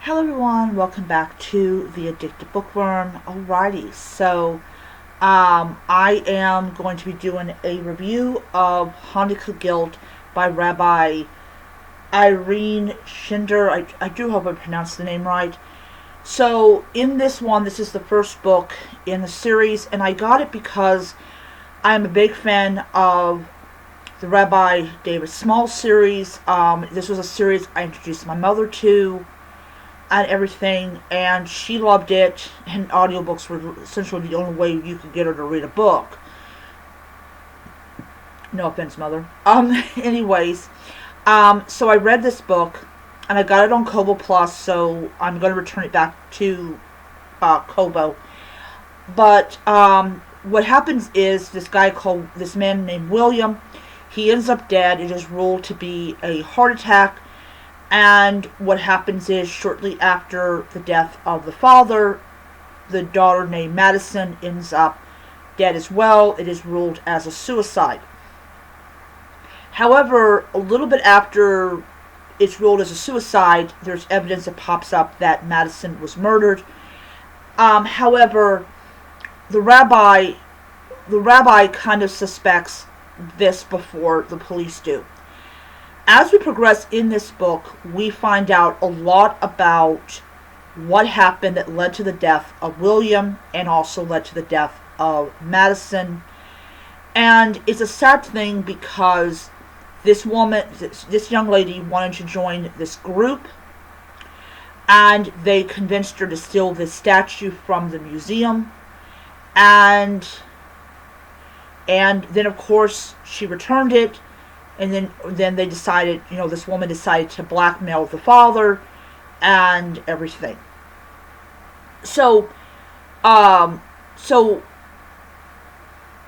Hello everyone, welcome back to The Addicted Bookworm. Alrighty, so I am going to be doing a review of Chanukah Guilt by Rabbi Irene Schneider. I do hope I pronounced the name right. So in this one, this is the first book in the series, and I got it because I'm a big fan of the Rabbi David Small series. This was a series I introduced my mother to and everything, and she loved it, and audiobooks were essentially the only way you could get her to read a book. No offense, Mother. Anyways, so I read this book, and I got it on Kobo Plus, so I'm going to return it back to Kobo. But what happens is this man named William, he ends up dead. It is ruled to be a heart attack. And what happens is, shortly after the death of the father, the daughter named Madison ends up dead as well. It is ruled as a suicide. However, a little bit after it's ruled as a suicide, there's evidence that pops up that Madison was murdered. However, the rabbi kind of suspects this before the police do. As we progress in this book, we find out a lot about what happened that led to the death of William and also led to the death of Madison. And it's a sad thing because this young lady wanted to join this group, and they convinced her to steal this statue from the museum. And then of course she returned it. And then they decided, this woman decided to blackmail the father and everything. So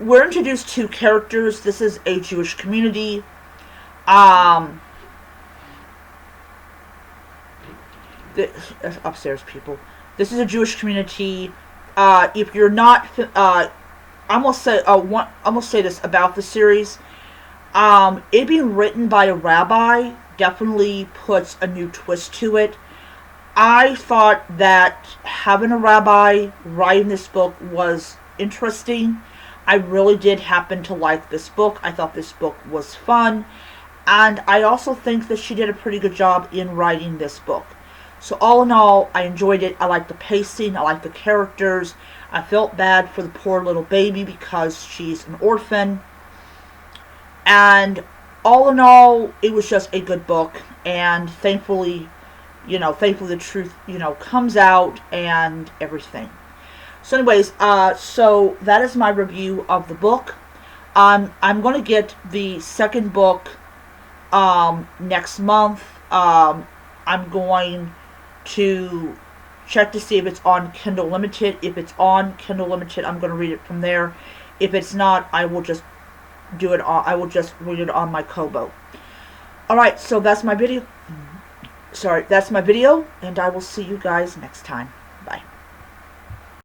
we're introduced to characters. This is a Jewish community. Upstairs people. This is a Jewish community. If you're not, I'm gonna say this about the series. It being written by a rabbi definitely puts a new twist to it. I thought that having a rabbi writing this book was interesting. I really did happen to like this book. I thought this book was fun. And I also think that she did a pretty good job in writing this book. So all in all, I enjoyed it. I liked the pacing. I liked the characters. I felt bad for the poor little baby because she's an orphan. And all in all, it was just a good book, and thankfully the truth, comes out and everything. So anyways, so that is my review of the book. I'm going to get the second book, next month. I'm going to check to see if it's on Kindle Limited. If it's on Kindle Limited, I'm going to read it from there. If it's not, I will just read it on my Kobo. Alright, so that's my video. And I will see you guys next time.